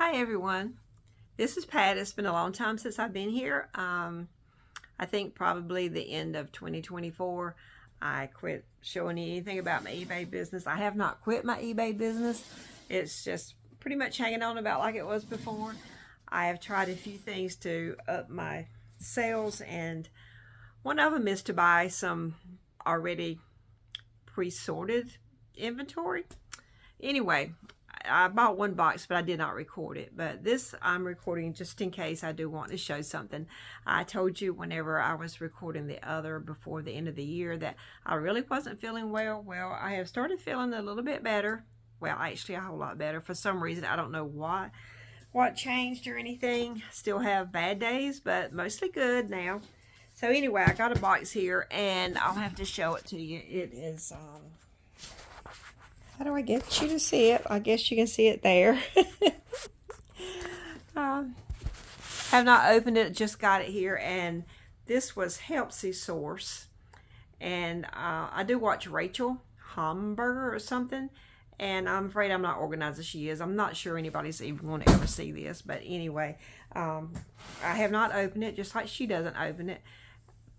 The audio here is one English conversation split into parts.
Hi everyone, this is Pat. It's been a long time since I've been here. I think probably the end of 2024 I quit showing you anything about my eBay business. I have not quit my eBay business. It's just pretty much hanging on about like it was before. I have tried a few things to up my sales, and one of them is to buy some already pre-sorted inventory. Anyway, I bought one box, but I did not record it. But this I'm recording just in case I do want to show something. I told you whenever I was recording the other before the end of the year that I really wasn't feeling well. Well, I have started feeling a little bit better. Well, actually a whole lot better. For some reason, I don't know what changed or anything. Still have bad days, but mostly good now. So anyway, I got a box here, and I'll have to show it to you. It is, how do I get you to see it? I guess you can see it there. Have not opened it, just got it here, and this was Helpsy Source. And I do watch Rachel Hamburger or something, and I'm afraid I'm not organized as she is. I'm not sure anybody's even going to ever see this, but anyway, I have not opened it, just like she doesn't open it.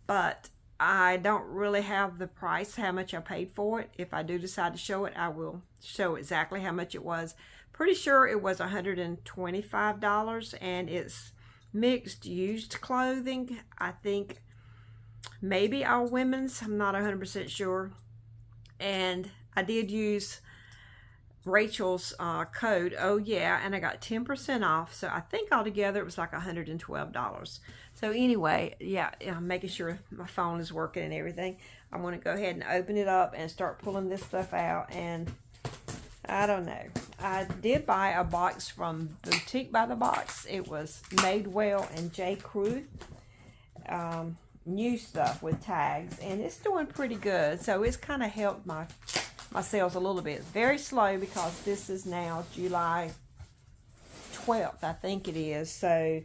But I don't really have the price, how much I paid for it. If I do decide to show it, I will show exactly how much it was. Pretty sure it was $125, and it's mixed used clothing. I think maybe all women's, I'm not 100% sure. And I did use Rachel's code, oh yeah, and I got 10% off. So I think altogether it was like $112. So anyway, yeah, I'm making sure my phone is working and everything. I'm going to go ahead and open it up and start pulling this stuff out. And I don't know, I did buy a box from Boutique by the Box. It was Madewell and J. Crew, new stuff with tags, and it's doing pretty good. So it's kind of helped my sales a little bit. Very slow because this is now July 12th, I think it is. So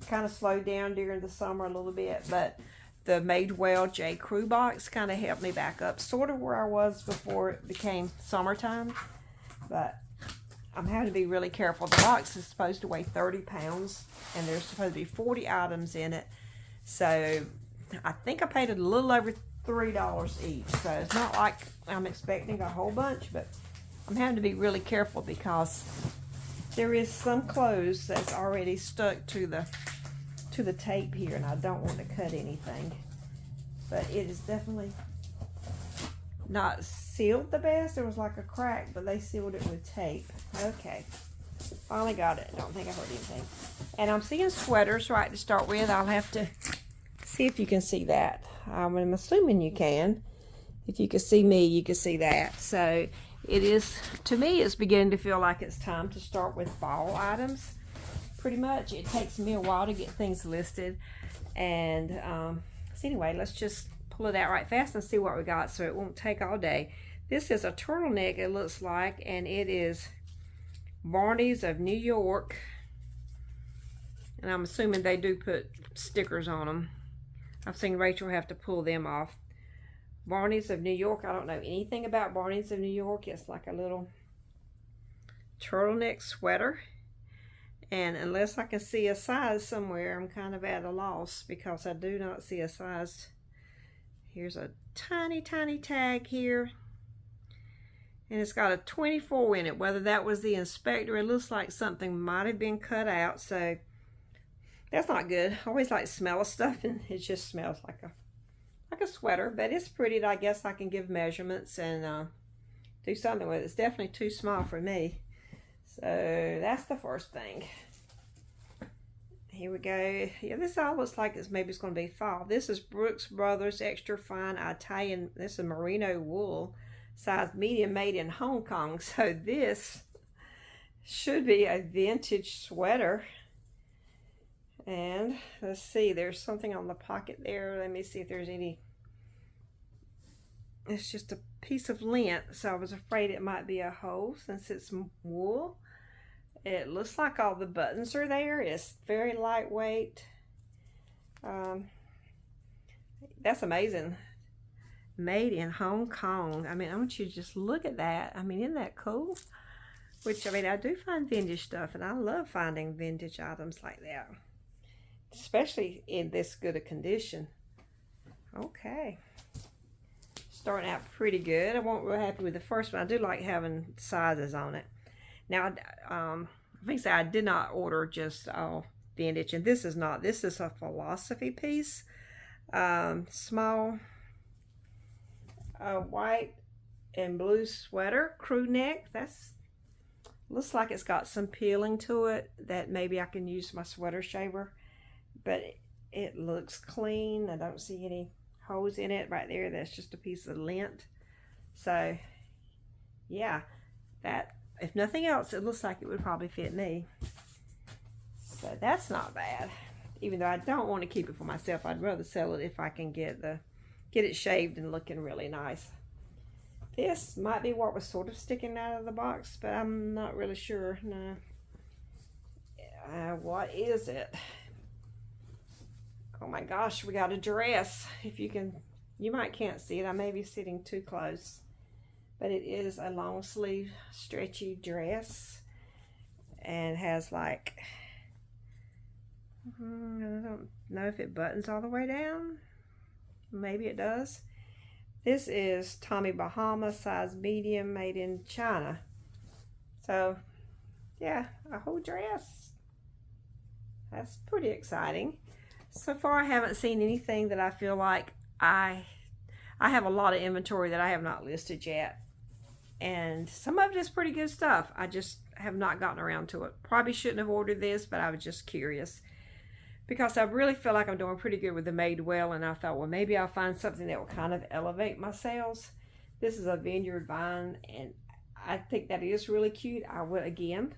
kind of slowed down during the summer a little bit, but the Madewell J. Crew box kind of helped me back up sort of where I was before it became summertime. But I'm having to be really careful. The box is supposed to weigh 30 pounds, and there's supposed to be 40 items in it. So I think I paid a little over $3 each. So it's not like I'm expecting a whole bunch, but I'm having to be really careful because there is some clothes that's already stuck to the tape here, and I don't want to cut anything. But it is definitely not sealed the best. There was like a crack, but they sealed it with tape. Okay, finally got it. I don't think I heard anything. And I'm seeing sweaters right to start with. I'll have to see if you can see that. I'm assuming you can. If you can see me, you can see that. So it is, to me, it's beginning to feel like it's time to start with fall items. Pretty much. It takes me a while to get things listed. And so anyway, let's just pull it out right fast and see what we got so it won't take all day. This is a turtleneck, it looks like, and it is Barney's of New York. And I'm assuming they do put stickers on them. I've seen Rachel have to pull them off. Barney's of New York. I don't know anything about Barney's of New York. It's like a little turtleneck sweater. And unless I can see a size somewhere, I'm kind of at a loss because I do not see a size. Here's a tiny, tiny tag here. And it's got a 24 in it. Whether that was the inspector, it looks like something might have been cut out. So that's not good. I always like the smell of stuff, and it just smells like a sweater. But it's pretty. I guess I can give measurements and do something with it. It's definitely too small for me. So that's the first thing. Here we go. Yeah, this all looks like maybe it's going to be fall. This is Brooks Brothers Extra Fine Italian. This is merino wool, size medium, made in Hong Kong. So this should be a vintage sweater. And let's see, there's something on the pocket there. Let me see if there's any. It's just a piece of lint, so I was afraid it might be a hole since it's wool. It looks like all the buttons are there. It's very lightweight. That's amazing. Made in Hong Kong. I mean, I want you to just look at that. I mean, isn't that cool? Which, I mean, I do find vintage stuff, and I love finding vintage items like that, especially in this good a condition. Okay. Starting out pretty good. I wasn't real happy with the first one. I do like having sizes on it. Now, I think I did not order just vintage, and this is not. This is a philosophy piece. Small white and blue sweater, crew neck. That's looks like it's got some peeling to it that maybe I can use my sweater shaver, but it looks clean. I don't see any holes in it right there. That's just a piece of lint. So yeah, that, if nothing else, it looks like it would probably fit me. So that's not bad. Even though I don't want to keep it for myself, I'd rather sell it if I can get it shaved and looking really nice. This might be what was sort of sticking out of the box, but I'm not really sure. No. What is it? Oh my gosh, we got a dress. If you can, you can't see it. I may be sitting too close. But it is a long sleeve stretchy dress. And has like, I don't know if it buttons all the way down. Maybe it does. This is Tommy Bahama, size medium, made in China. So, yeah, a whole dress. That's pretty exciting. So far, I haven't seen anything that I feel like I have a lot of inventory that I have not listed yet. And some of it is pretty good stuff. I just have not gotten around to it. Probably shouldn't have ordered this, but I was just curious. Because I really feel like I'm doing pretty good with the Madewell, and I thought, well, maybe I'll find something that will kind of elevate my sales. This is a vineyard vine, and I think that is really cute. I would, again,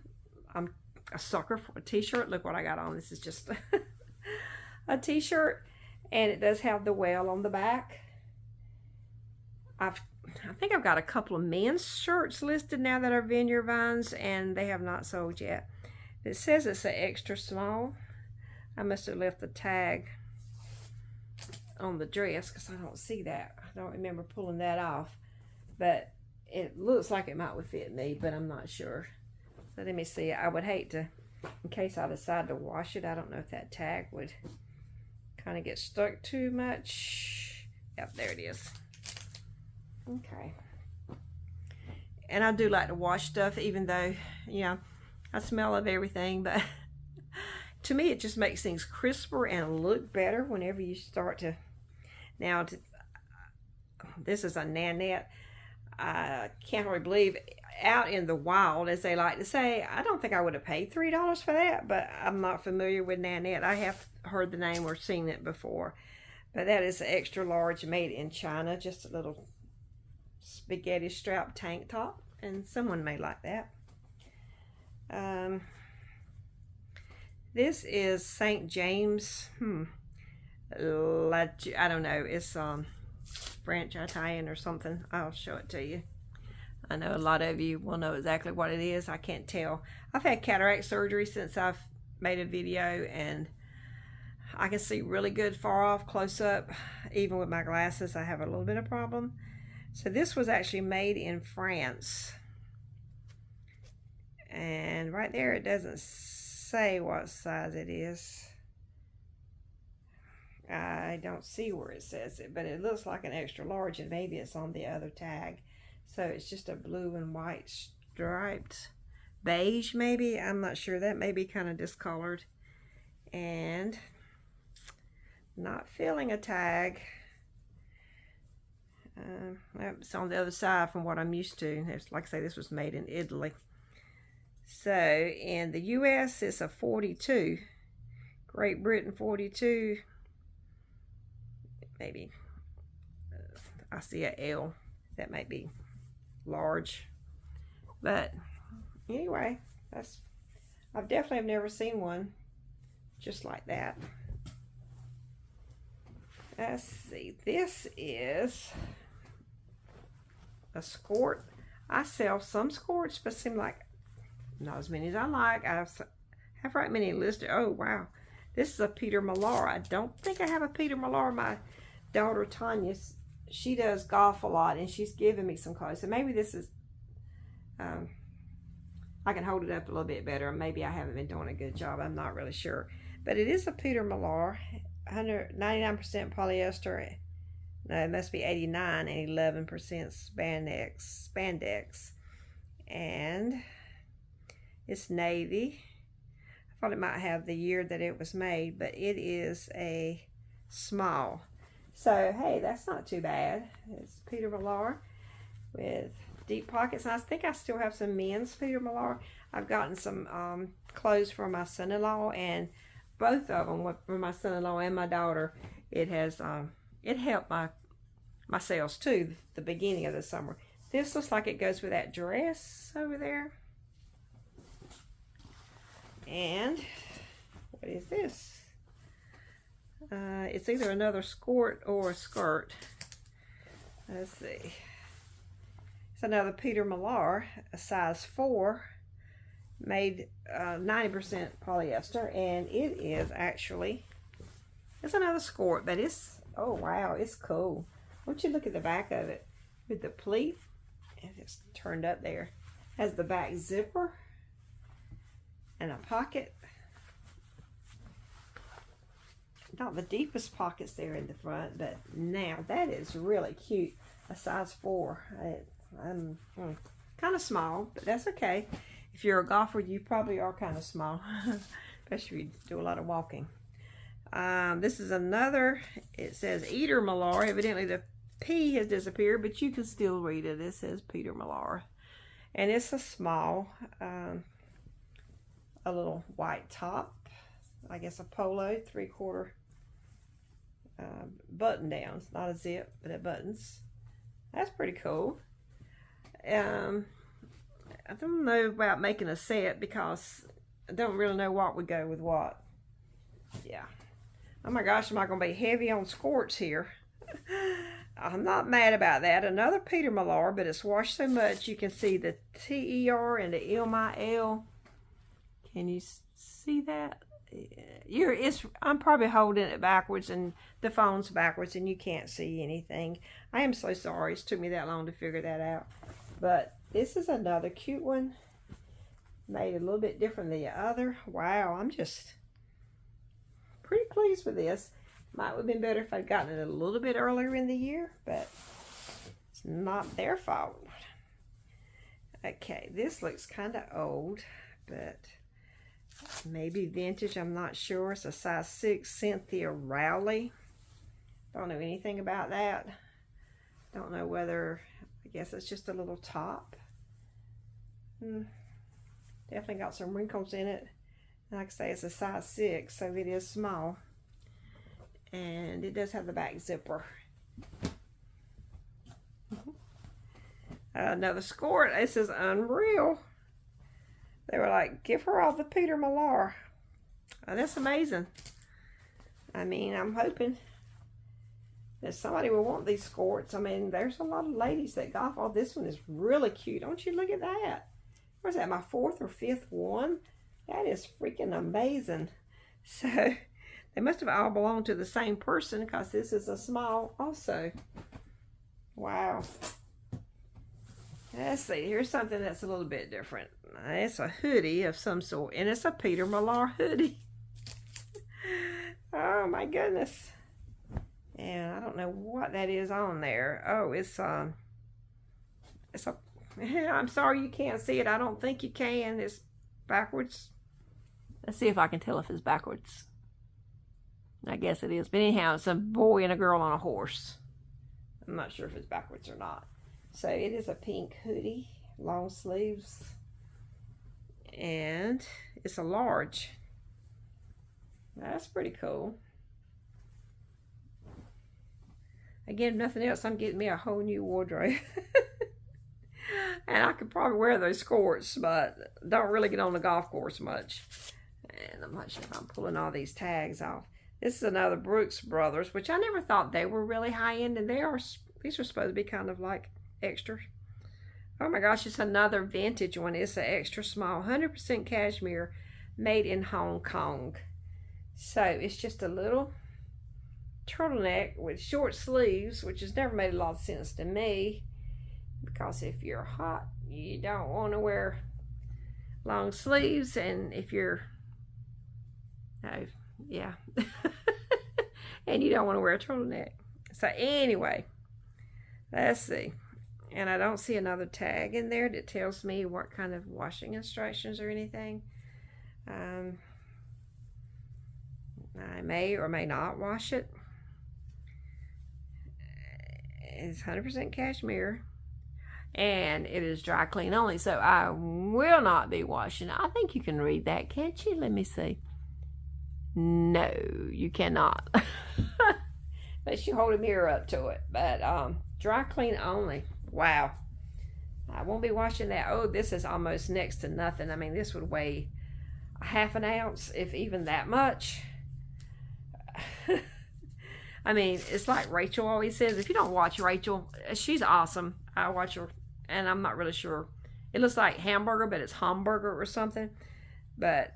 I'm a sucker for a t-shirt. Look what I got on. This is just a t-shirt, and it does have the well on the back. I think I've got a couple of men's shirts listed now that are vineyard vines, and they have not sold yet. It says it's an extra small. I must have left the tag on the dress because I don't see that. I don't remember pulling that off. But it looks like it might would fit me, but I'm not sure. So let me see. I would hate to, in case I decide to wash it, I don't know if that tag would kind of get stuck too much. Yep, there it is. Okay. And I do like to wash stuff, even though, you know, I smell of everything, but to me, it just makes things crisper and look better whenever you start to. Now, this is a Nanette. I can't hardly believe, out in the wild, as they like to say, I don't think I would have paid $3 for that, but I'm not familiar with Nanette. I have heard the name or seen it before. But that is an extra large, made in China, just a little spaghetti strap tank top, and someone may like that. This is St. James, I don't know, it's French, Italian or something. I'll show it to you. I know a lot of you will know exactly what it is. I can't tell. I've had cataract surgery since I've made a video, and I can see really good far off, close up. Even with my glasses, I have a little bit of problem. So this was actually made in France. And right there, it doesn't say what size it is. I don't see where it says it, but it looks like an extra large, and maybe it's on the other tag. So it's just a blue and white striped beige, maybe. I'm not sure. That may be kind of discolored. And not feeling a tag. It's on the other side from what I'm used to. It's, like I say, this was made in Italy. So in the US, it's a 42. Great Britain, 42. Maybe I see a L. That might be large. But anyway, I've definitely never seen one just like that. Let's see. This is a skirt. I sell some skirts, but seem like not as many as I like. I have right many listed. Oh wow, this is a Peter Millar. I don't think I have a Peter Millar. My daughter Tanya, she does golf a lot, and she's given me some clothes. So maybe this is I can hold it up a little bit better. Maybe I haven't been doing a good job. I'm not really sure. But it is a Peter Millar, 99% polyester. No, it must be 89 and 11% spandex. And it's navy. I thought it might have the year that it was made, but it is a small. So, hey, that's not too bad. It's Peter Millar with deep pockets. And I think I still have some men's Peter Millar. I've gotten some clothes for my son-in-law, and both of them, for my son-in-law and my daughter, it has it helped my sales too, the beginning of the summer. This looks like it goes with that dress over there. And what is this? It's either another skirt or a skirt. Let's see. It's another Peter Millar, a size 4, made 90% polyester, and it is actually, it's another skirt, but it's, oh wow, it's cool. Won't you look at the back of it with the pleat, and it's turned up there. Has the back zipper and a pocket. Not the deepest pockets there in the front, but now that is really cute. A size 4. I'm kind of small, but that's okay. If you're a golfer, you probably are kind of small, especially if you do a lot of walking. This is another, it says Eater Millar. Evidently the P has disappeared, but you can still read it. It says Peter Millar. And it's a small, a little white top. I guess a polo, 3/4 button downs. Not a zip, but it buttons. That's pretty cool. I don't know about making a set because I don't really know what would go with what. Yeah. Oh my gosh, am I going to be heavy on skirts here? I'm not mad about that. Another Peter Millar, but it's washed so much you can see the TER and the MIL. Can you see that? I'm probably holding it backwards and the phone's backwards and you can't see anything. I am so sorry. It took me that long to figure that out. But this is another cute one. Made a little bit different than the other. Wow, I'm just pretty pleased with this. Might have been better if I'd gotten it a little bit earlier in the year, but it's not their fault. Okay, this looks kind of old, but maybe vintage, I'm not sure. It's a size 6 Cynthia Rowley. Don't know anything about that. Don't know whether, I guess it's just a little top. Definitely got some wrinkles in it. Like I say, it's a size 6, so it is small. And it does have the back zipper. Another skirt. This is unreal. They were like, give her all the Peter Millar. Oh, that's amazing. I mean, I'm hoping that somebody will want these skirts. I mean, there's a lot of ladies that golf. Oh, this one is really cute. Don't you look at that? Where's that, my 4th or 5th one? That is freaking amazing. So, they must have all belonged to the same person because this is a small also. Wow. Let's see, here's something that's a little bit different. It's a hoodie of some sort, and it's a Peter Millar hoodie. Oh my goodness. And I don't know what that is on there. Oh, it's a, I'm sorry you can't see it. I don't think you can. It's backwards. Let's see if I can tell if it's backwards. I guess it is. But anyhow, it's a boy and a girl on a horse. I'm not sure if it's backwards or not. So it is a pink hoodie, long sleeves, and it's a large. That's pretty cool. Again, if nothing else, I'm getting me a whole new wardrobe. And I could probably wear those skirts, but don't really get on the golf course much. And I'm not sure if I'm pulling all these tags off. This is another Brooks Brothers, which I never thought they were really high-end, and these are supposed to be kind of like extra. Oh my gosh, it's another vintage one. It's an extra small, 100% cashmere, made in Hong Kong. So it's just a little turtleneck with short sleeves, which has never made a lot of sense to me, because if you're hot, you don't want to wear long sleeves, and if you're, oh, yeah. And you don't want to wear a turtleneck. So anyway, let's see. And I don't see another tag in there that tells me what kind of washing instructions or anything. I may or may not wash it. It's 100% cashmere, and it is dry clean only, so I will not be washing it. I think you can read that, can't you? Let me see. No, you cannot. Unless you hold a mirror up to it. But dry clean only. Wow. I won't be washing that. Oh, this is almost next to nothing. I mean, this would weigh a half an ounce, if even that much. I mean, it's like Rachel always says. If you don't watch Rachel, she's awesome. I watch her, and I'm not really sure. It looks like hamburger, but it's hamburger or something. But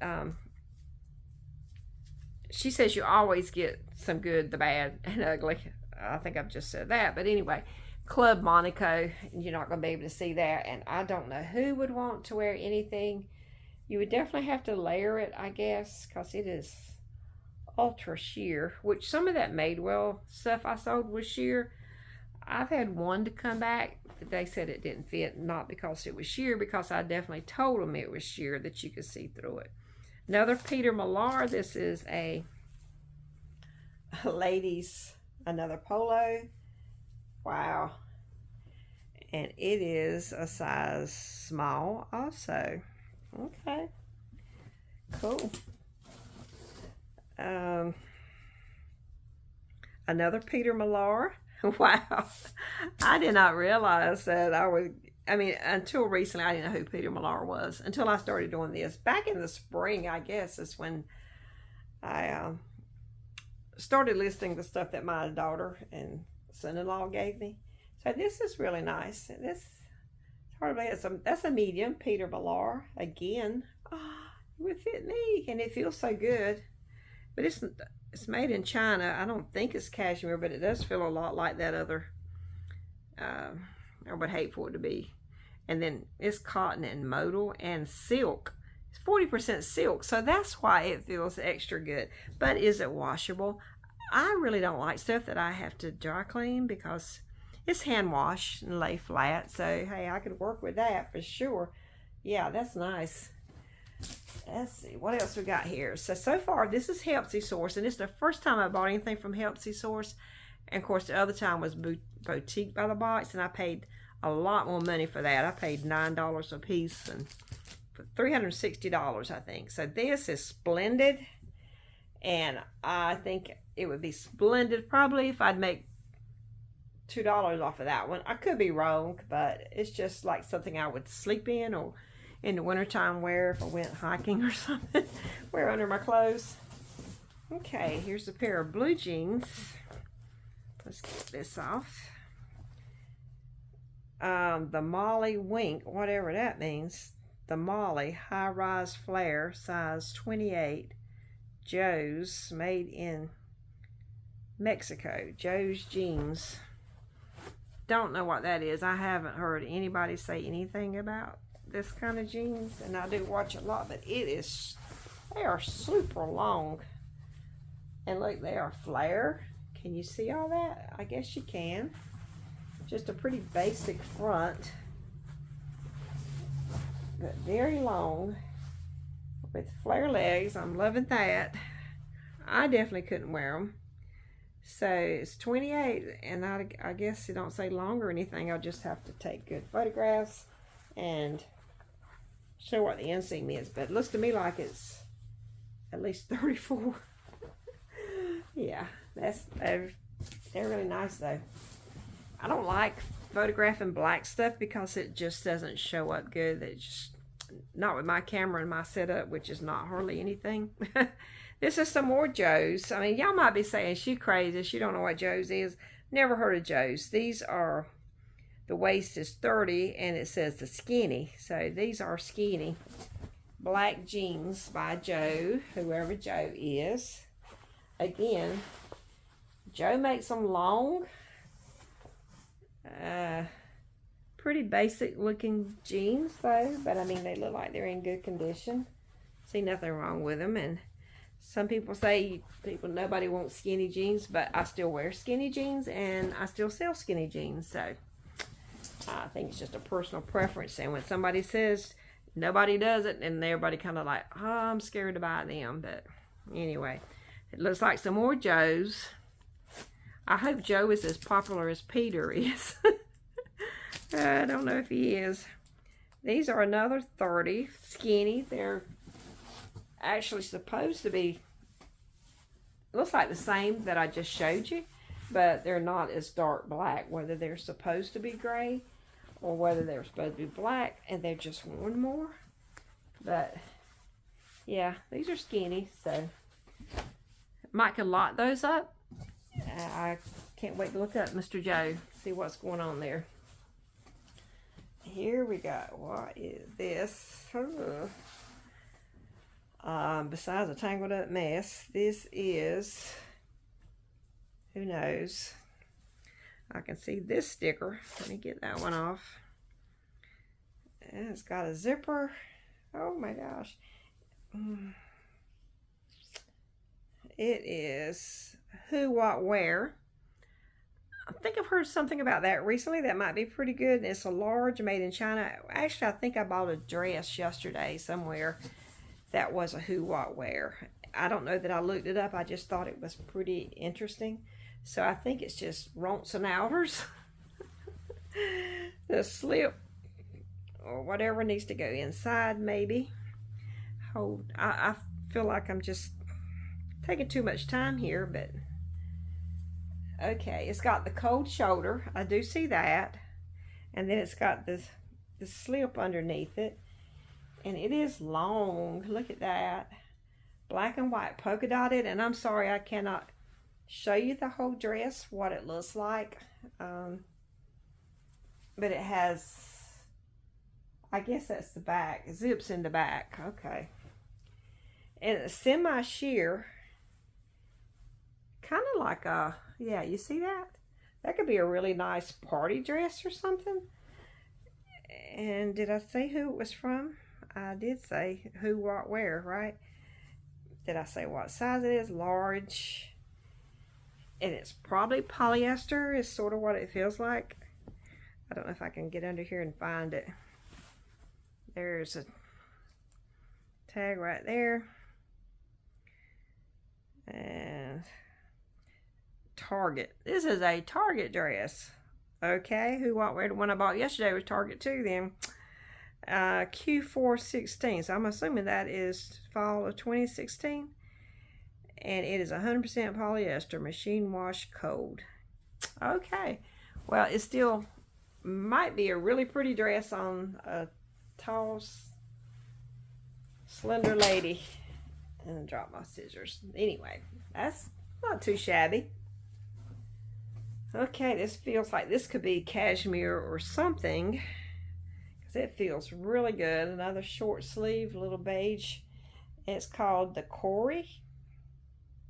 she says you always get some good, the bad, and ugly. I think I've just said that. But anyway, Club Monaco, you're not going to be able to see that. And I don't know who would want to wear anything. You would definitely have to layer it, I guess, because it is ultra sheer, which some of that Madewell stuff I sold was sheer. I've had one to come back, but they said it didn't fit, not because it was sheer, because I definitely told them it was sheer, that you could see through it. Another Peter Millar. This is a ladies, another polo. Wow. And it is a size small also. Okay. Cool. Another Peter Millar. Wow. I did not realize that I mean, until recently, I didn't know who Peter Millar was until I started doing this. Back in the spring, I guess, is when I started listing the stuff that my daughter and son-in-law gave me. So this is really nice. This hardly that's a medium Peter Millar. Again, it would fit me, and it feels so good. But it's made in China. I don't think it's cashmere, but it does feel a lot like that other. I would hate for it to be. And then it's cotton and modal and silk. It's 40% silk, so that's why it feels extra good. But is it washable? I really don't like stuff that I have to dry clean because it's hand wash and lay flat. So hey, I could work with that for sure. Yeah, that's nice. Let's see what else we got here. So far this is Helpsy Source, and it's the first time I bought anything from Helpsy Source. And of course the other time was Boutique by the Box, and I paid a lot more money for that. I paid $9 a piece and for $360, I think. So this is splendid, and I think it would be splendid probably if I'd make $2 off of that one. I could be wrong, but it's just like something I would sleep in or in the wintertime wear if I went hiking or something. Wear under my clothes. Okay, here's a pair of blue jeans. Let's get this off. The Molly Wink, whatever that means. The Molly High Rise Flare, size 28. Joe's, made in Mexico. Joe's jeans. Don't know what that is. I haven't heard anybody say anything about this kind of jeans, and I do watch a lot, but they are super long. And look, they are flare. Can you see all that? I guess you can. Just a pretty basic front, but very long with flare legs. I'm loving that. I definitely couldn't wear them. So it's 28, and I guess it don't say long or anything. I'll just have to take good photographs and show what the inseam is. But it looks to me like it's at least 34. Yeah, they're really nice though. I don't like photographing black stuff because it just doesn't show up good. It's just not with my camera and my setup, which is not hardly anything. This is some more Joe's. I mean, y'all might be saying she crazy. She don't know what Joe's is. Never heard of Joe's. These are, the waist is 30 and it says the skinny. So these are skinny black jeans by Joe, whoever Joe is. Again, Joe makes them long. Pretty pretty basic looking jeans though, but I mean they look like they're in good condition. See nothing wrong with them. And some people say nobody wants skinny jeans, but I still wear skinny jeans and I still sell skinny jeans. So I think it's just a personal preference. And when somebody says nobody does it, and everybody kind of like, oh, I'm scared to buy them. But anyway, it looks like some more Joes. I hope Joe is as popular as Peter is. I don't know if he is. These are another 30, skinny. They're actually supposed to be, looks like the same that I just showed you, but they're not as dark black, whether they're supposed to be gray or whether they're supposed to be black and they're just worn more. But yeah, these are skinny, so Mike can lock those up. I can't wait to look up Mr. Joe, see what's going on there. Here we go. What is this? Besides a tangled up mess, this is, who knows? I can see this sticker. Let me get that one off. And it's got a zipper. Oh my gosh. It is Who, What, Where. I think I've heard something about that recently that might be pretty good. And it's a large, made in China. Actually, I think I bought a dress yesterday somewhere that was a Who, What, Where. I don't know that I looked it up. I just thought it was pretty interesting. So I think it's just ronts and outers. The slip or whatever needs to go inside maybe. I feel like I'm just taking too much time here, but okay, it's got the cold shoulder. I do see that. And then it's got the slip underneath it. And it is long. Look at that. Black and white polka dotted. And I'm sorry I cannot show you the whole dress, what it looks like. But it has, I guess that's the back. It zips in the back. Okay. And it's semi-sheer. Kind of like a, yeah, you see that? That could be a really nice party dress or something. And did I say who it was from? I did say Who, What, Where, right? Did I say what size it is? Large. And it's probably polyester is sort of what it feels like. I don't know if I can get under here and find it. There's a tag right there. And Target. This is a Target dress. Okay, Who, What, Where. The one I bought yesterday was Target too then. Q416. So I'm assuming that is fall of 2016. And it is 100% polyester, machine wash cold. Okay. Well, it still might be a really pretty dress on a tall, slender lady. And I dropped my scissors. Anyway, that's not too shabby. Okay, this feels like this could be cashmere or something. Because it feels really good. Another short sleeve, little beige. It's called the Corey.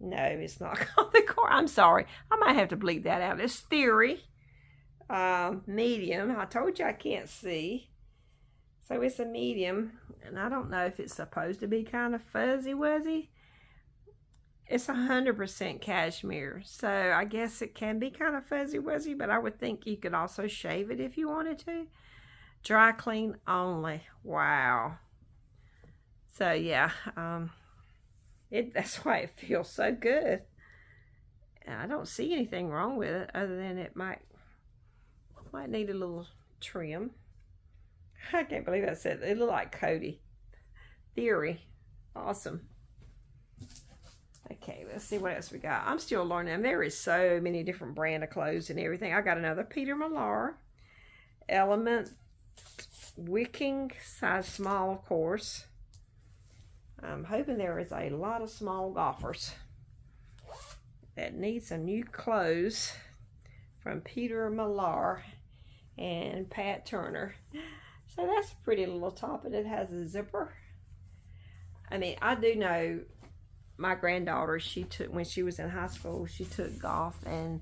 No, it's not called the Corey. I'm sorry. I might have to bleep that out. It's Theory. Medium. I told you I can't see. So it's a medium. And I don't know if it's supposed to be kind of fuzzy-wuzzy. It's 100% cashmere. So I guess it can be kind of fuzzy-wuzzy. But I would think you could also shave it if you wanted to. Dry clean only. Wow. So yeah. That's why it feels so good. And I don't see anything wrong with it other than it might need a little trim. I can't believe I said it. It looked like Cody. Theory. Awesome. Okay, let's see what else we got. I'm still learning. There is so many different brand of clothes and everything. I got another Peter Millar. Element wicking, size small, of course. I'm hoping there is a lot of small golfers that need some new clothes from Peter Millar and Pat Turner. So that's a pretty little top, and it has a zipper. I mean, I do know my granddaughter, when she was in high school, she took golf, and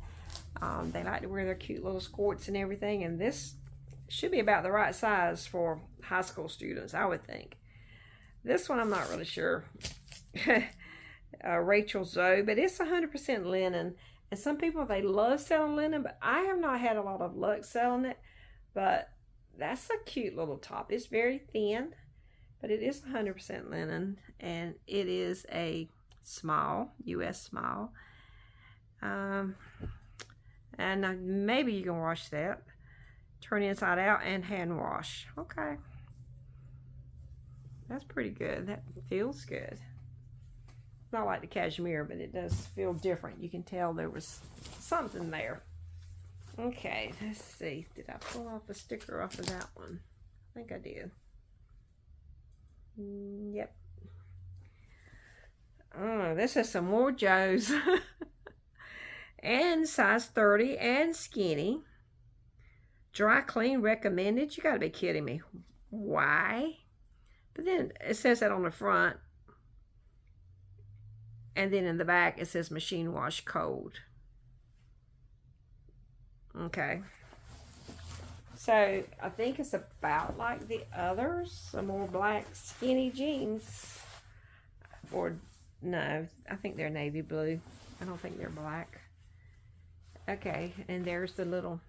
they like to wear their cute little skirts and everything, and this should be about the right size for high school students, I would think. This one I'm not really sure. Rachel Zoe, but it's 100% linen. And some people, they love selling linen, but I have not had a lot of luck selling it. But that's a cute little top. It's very thin, but it is 100% linen, and it is a small, U.S. small. And maybe you can wash that. Turn inside out and hand wash. Okay. That's pretty good. That feels good. Not like the cashmere, but it does feel different. You can tell there was something there. Okay, let's see. Did I pull off a sticker off of that one? I think I did. Yep. Oh, this is some more Joe's. And size 30 and skinny. Dry clean recommended. You gotta be kidding me. Why? But then it says that on the front. And then in the back it says machine wash cold. Okay. So I think it's about like the others. Some more black skinny jeans. Or no, I think they're navy blue. I don't think they're black. Okay, and there's the little,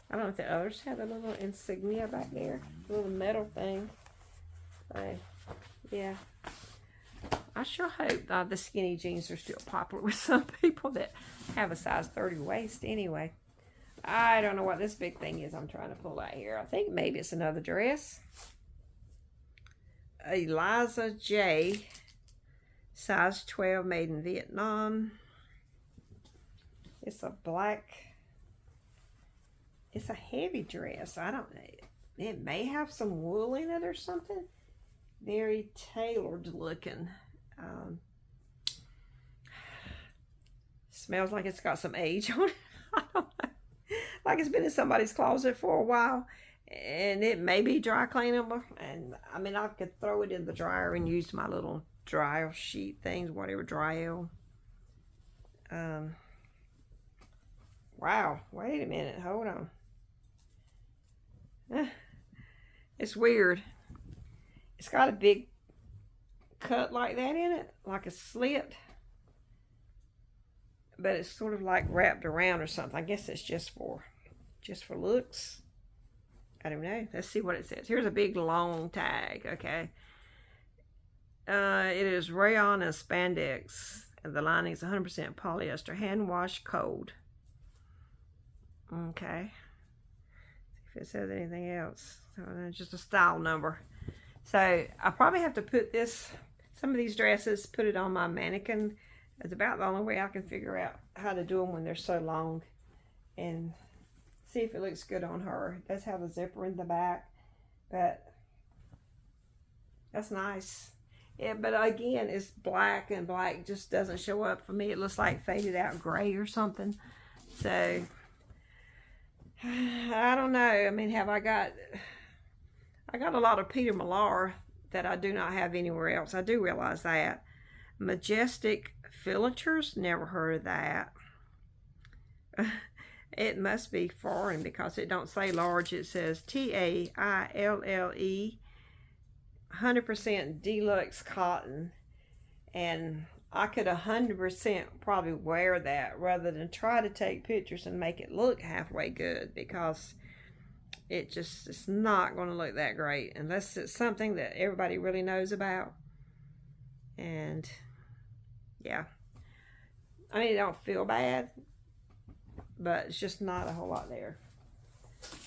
I don't know if the others have a little insignia back there. A little metal thing. So, yeah. I sure hope the skinny jeans are still popular with some people that have a size 30 waist anyway. I don't know what this big thing is I'm trying to pull out here. I think maybe it's another dress. Eliza J. Size 12, made in Vietnam. It's a black, it's a heavy dress. I don't know. It may have some wool in it or something. Very tailored looking. Smells like it's got some age on it. I don't know. Like it's been in somebody's closet for a while. And it may be dry cleanable. And I mean, I could throw it in the dryer and use my little dryer sheet things, whatever, Dryel. Wow, wait a minute, hold on. It's weird. It's got a big cut like that in it, like a slit. But it's sort of like wrapped around or something. I guess it's just for looks. I don't know. Let's see what it says. Here's a big long tag, okay. It is rayon and spandex. And the lining is 100% polyester. Hand wash cold. Okay. See if it says anything else. So just a style number. So I probably have to put this, some of these dresses, put it on my mannequin. It's about the only way I can figure out how to do them when they're so long. And see if it looks good on her. It does have a zipper in the back. But that's nice. Yeah, but again, it's black, and black just doesn't show up for me. It looks like faded out gray or something. So I don't know. I mean, I got a lot of Peter Millar that I do not have anywhere else. I do realize that. Majestic Filatures, never heard of that. It must be foreign because it don't say large. It says TAILLE, 100% deluxe cotton. And I could 100% probably wear that rather than try to take pictures and make it look halfway good, because it's not going to look that great unless it's something that everybody really knows about. And yeah, I mean, it don't feel bad, but it's just not a whole lot there.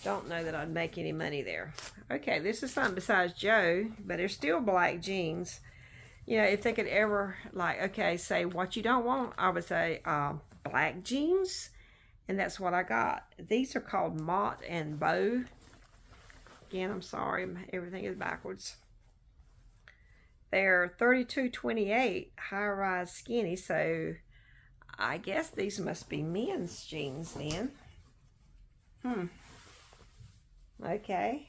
Don't know that I'd make any money there. Okay, this is something besides Joe, but they're still black jeans. You know, if they could ever, like, okay, say what you don't want, I would say black jeans, and that's what I got. These are called Mott and Bow. Again, I'm sorry, everything is backwards. They're 32.28 high-rise skinny, so I guess these must be men's jeans then. Okay.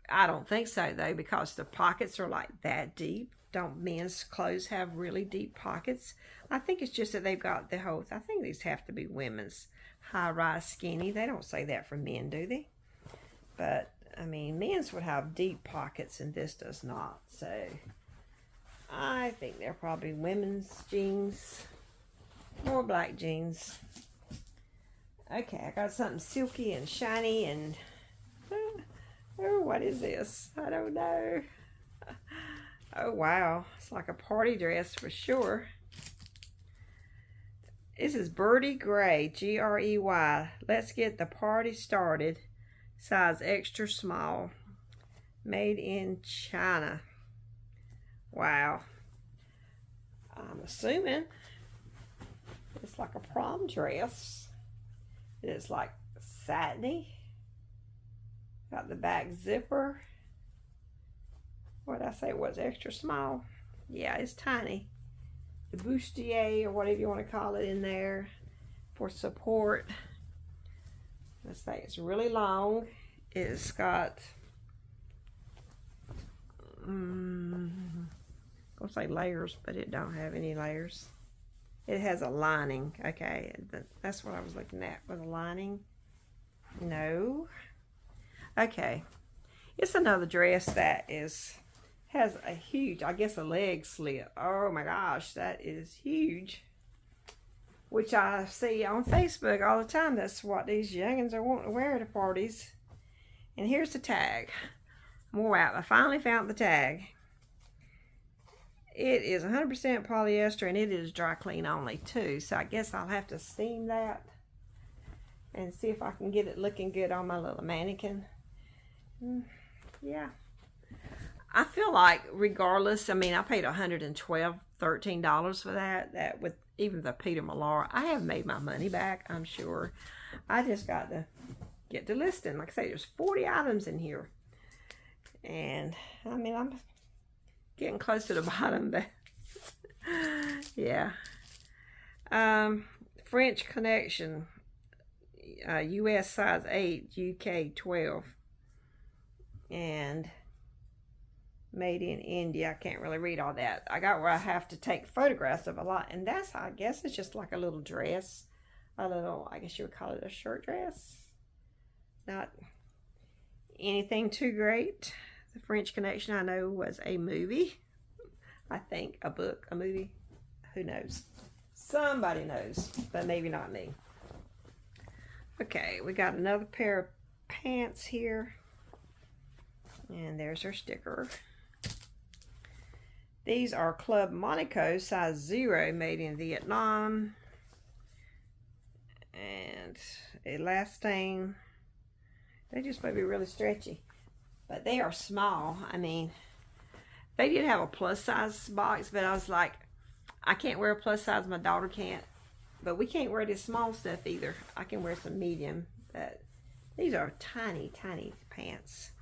I don't think so though, because the pockets are like that deep. Don't men's clothes have really deep pockets? I think it's just that they've got the whole, I think these have to be women's. high-rise skinny. They don't say that for men, do they? But, I mean, men's would have deep pockets and this does not. So, I think they're probably women's jeans. More black jeans. Okay, I got something silky and shiny and... oh, what is this? I don't know. Oh, wow. It's like a party dress for sure. This is Birdie Gray, G-R-E-Y. Let's get the party started. Size extra small. Made in China. Wow. I'm assuming it's like a prom dress. It's like satiny. Got the back zipper. What did I say it was? Extra small? Yeah, it's tiny. The bustier, or whatever you want to call it, in there for support. Let's say it's really long. It's got, I'm gonna say layers, but it don't have any layers. It has a lining. Okay, that's what I was looking at, with a lining. No. Okay, it's another dress that has a huge, I guess, a leg slit. Oh my gosh, that is huge. Which I see on Facebook all the time. That's what these youngins are wanting to wear to parties. And here's the tag. More out. I finally found the tag. It is 100% polyester and it is dry clean only too. So I guess I'll have to steam that and see if I can get it looking good on my little mannequin. Yeah. I feel like regardless, I mean, I paid $13 for that. That with even the Peter Millar, I have made my money back, I'm sure. I just got to get to listing. Like I say, there's 40 items in here. And, I mean, I'm getting close to the bottom, but yeah. French Connection, US size 8, UK 12. And made in India. I can't really read all that. I got where I have to take photographs of a lot, and that's, I guess, it's just like a little dress, a little, I guess you would call it a shirt dress. Not anything too great. The French Connection, I know, was a movie. I think a book, a movie. Who knows? Somebody knows, but maybe not me. Okay, we got another pair of pants here, and there's our sticker. These are Club Monaco, size 0, made in Vietnam. And elastin. They just might be really stretchy. But they are small. I mean, they did have a plus size box, but I was like, I can't wear a plus size, my daughter can't. But we can't wear this small stuff either. I can wear some medium. But these are tiny, tiny pants.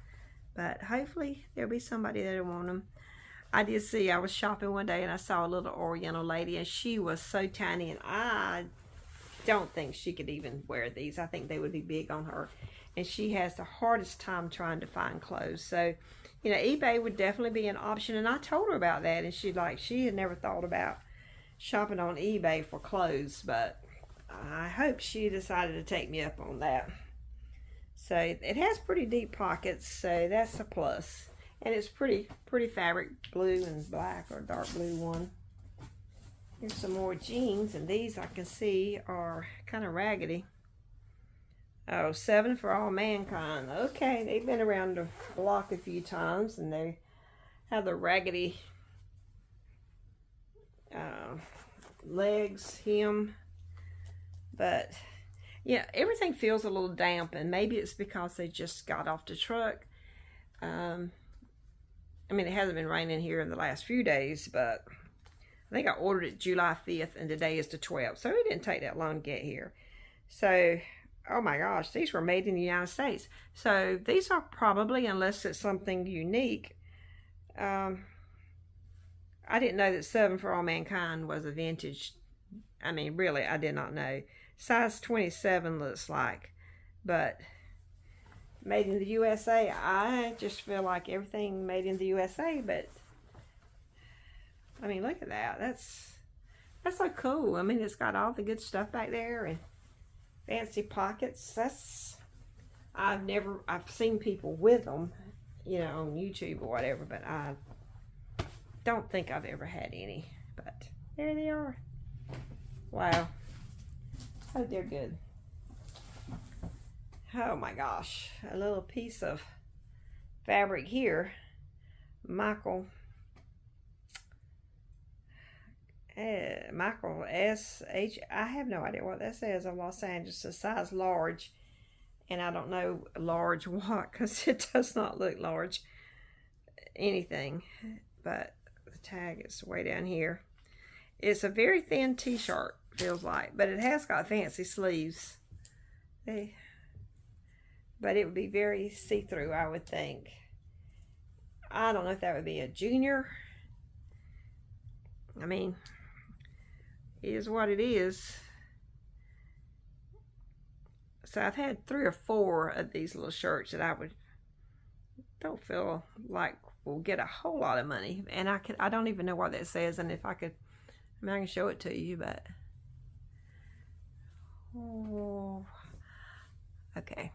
But hopefully there'll be somebody that'll want them. I did see, I was shopping one day and I saw a little Oriental lady and she was so tiny and I don't think she could even wear these. I think they would be big on her. And she has the hardest time trying to find clothes. So, you know, eBay would definitely be an option. And I told her about that and she had never thought about shopping on eBay for clothes. But I hope she decided to take me up on that. So it has pretty deep pockets, so that's a plus. And it's pretty fabric, blue and black, or dark blue one. Here's some more jeans, and these I can see are kind of raggedy. Oh, 7 for All Mankind. Okay, they've been around the block a few times, and they have the raggedy legs, hem. But yeah, everything feels a little damp, and maybe it's because they just got off the truck. I mean, it hasn't been raining here in the last few days, but I think I ordered it July 5th, and today is the 12th, so it didn't take that long to get here. So, oh my gosh, these were made in the United States. So, these are probably, unless it's something unique, I didn't know that 7 for All Mankind was a vintage. I mean, really, I did not know. Size 27 looks like, but made in the USA. I just feel like everything made in the USA, but I mean, look at that. That's so cool. I mean, it's got all the good stuff back there, and fancy pockets. I've seen people with them, you know, on YouTube or whatever, but I don't think I've ever had any. But there they are. Wow. Oh, they're good. Oh my gosh, a little piece of fabric here. Michael SH, I have no idea what that says, of Los Angeles, a size large, and I don't know large what, because it does not look large anything, but the tag is way down here. It's a very thin t-shirt, feels like, but it has got fancy sleeves. But it would be very see-through, I would think. I don't know if that would be a junior. I mean, it is what it is. So I've had 3 or 4 of these little shirts that I don't feel like will get a whole lot of money. And I don't even know what that says. And if I could, I mean, I can show it to you, but oh, okay.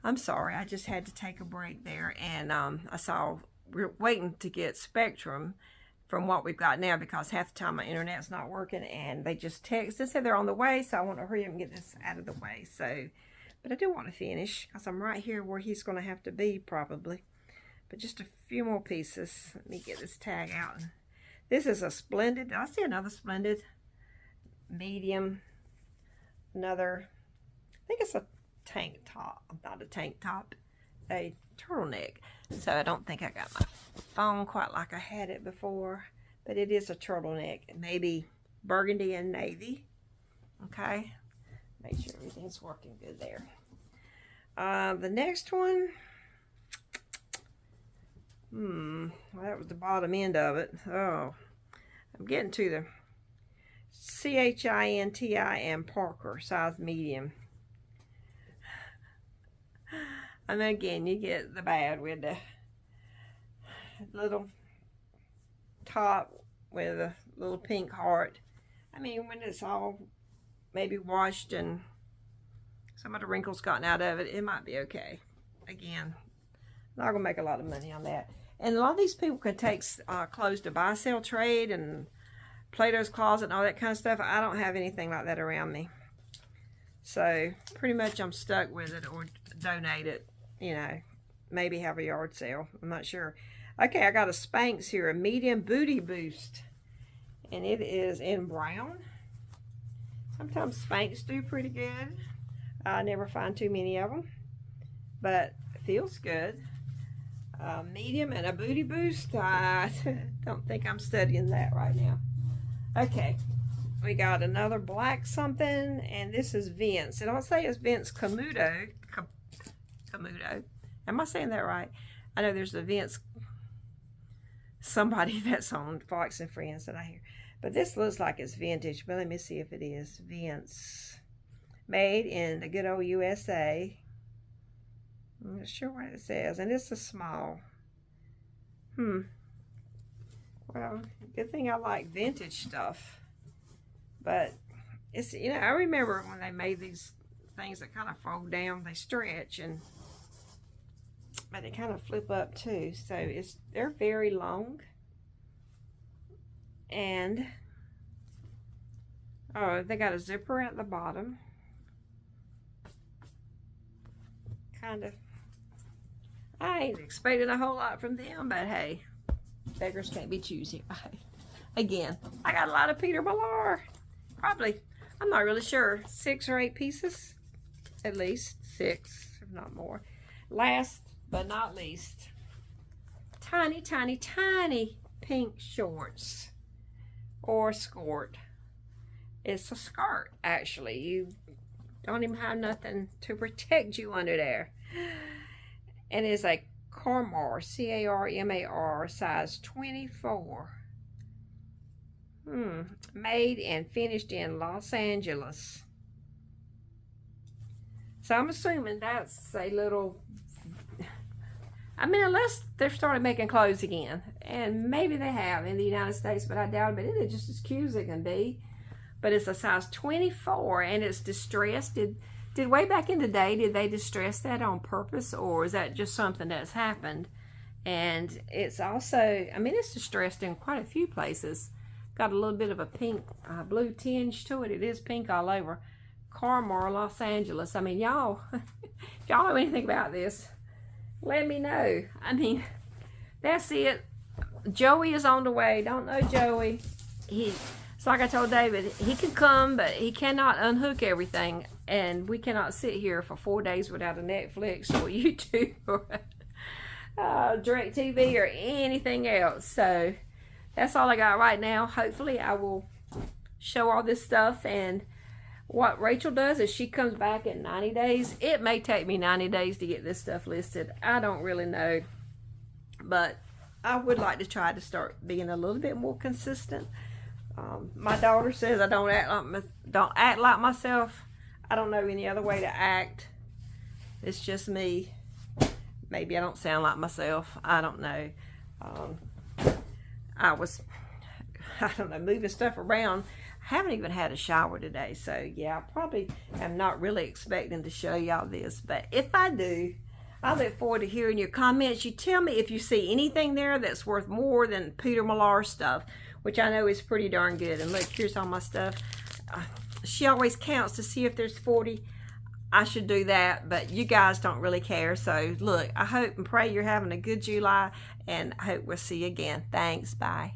I'm sorry, I just had to take a break there, and we're waiting to get Spectrum from what we've got now, because half the time my internet's not working, and they just text and say they're on the way, so I want to hurry up and get this out of the way. So, but I do want to finish, because I'm right here where he's going to have to be probably. But just a few more pieces. Let me get this tag out. This is a Splendid. Did I see another Splendid? Medium. Another, I think it's a tank top, not a tank top, a turtleneck. So I don't think I got my phone quite like I had it before, but it is a turtleneck, maybe burgundy and navy. Okay, make sure everything's working good there. The next one, well, that was the bottom end of it. Oh, I'm getting to the CHINTI and Parker, size medium. And then again, you get the bad with the little top with a little pink heart. I mean, when it's all maybe washed and some of the wrinkles gotten out of it, it might be okay. Again, not gonna make a lot of money on that. And a lot of these people can take clothes to buy, sell, trade, and Plato's Closet and all that kind of stuff. I don't have anything like that around me. So pretty much I'm stuck with it, or donate it, you know, maybe have a yard sale. I'm not sure. Okay, I got a Spanx here, a medium booty boost, and it is in brown. Sometimes Spanx do pretty good. I never find too many of them, but it feels good. Medium and a booty boost. I don't think I'm studying that right now. Okay, we got another black something, and this is Vince. It don't say it's Vince Camuto. Camuto. Am I saying that right? I know there's a Vince, somebody that's on Fox and Friends that I hear. But this looks like it's vintage, but let me see if it is. Vince. Made in the good old USA. I'm not sure what it says. And it's a small. Well, good thing I like vintage stuff. But it's, you know, I remember when they made these things that kind of fold down, they stretch, and but they kind of flip up too. So they're very long. And oh, they got a zipper at the bottom. Kind of, I ain't expecting a whole lot from them, but hey, beggars can't be choosy. Again, I got a lot of Peter Millar. Probably, I'm not really sure, 6 or 8 pieces, at least 6, if not more. Last but not least, tiny, tiny, tiny pink shorts or skirt. It's a skirt, actually. You don't even have nothing to protect you under there. And it's a Carmar, C-A-R-M-A-R, size 24. Made and finished in Los Angeles. So I'm assuming that's a little, I mean, unless they've started making clothes again. And maybe they have in the United States, but I doubt it. But it is just as cute as it can be. but it's a size 24 and it's distressed. Did way back in the day, did they distress that on purpose, or is that just something that's happened? And it's also, I mean, it's distressed in quite a few places. Got a little bit of a pink, blue tinge to it. It is pink all over. Carmel, Los Angeles. I mean, y'all, if y'all know anything about this, let me know. I mean, that's it. Joey is on the way. Don't know Joey. It's like I told David, he can come, but he cannot unhook everything. And we cannot sit here for 4 days without a Netflix or YouTube or DirecTV or anything else. So that's all I got right now. Hopefully I will show all this stuff. And what Rachel does is she comes back in 90 days. It may take me 90 days to get this stuff listed. I don't really know. But I would like to try to start being a little bit more consistent. My daughter says I don't act like myself. I don't know any other way to act. It's just me. Maybe I don't sound like myself. I don't know. I don't know, moving stuff around. I haven't even had a shower today. So yeah, I probably am not really expecting to show y'all this. But if I do, I look forward to hearing your comments. You tell me if you see anything there that's worth more than Peter Millar stuff, which I know is pretty darn good. And look, here's all my stuff. She always counts to see if there's 40. I should do that, but you guys don't really care. So look, I hope and pray you're having a good July, and I hope we'll see you again. Thanks. Bye.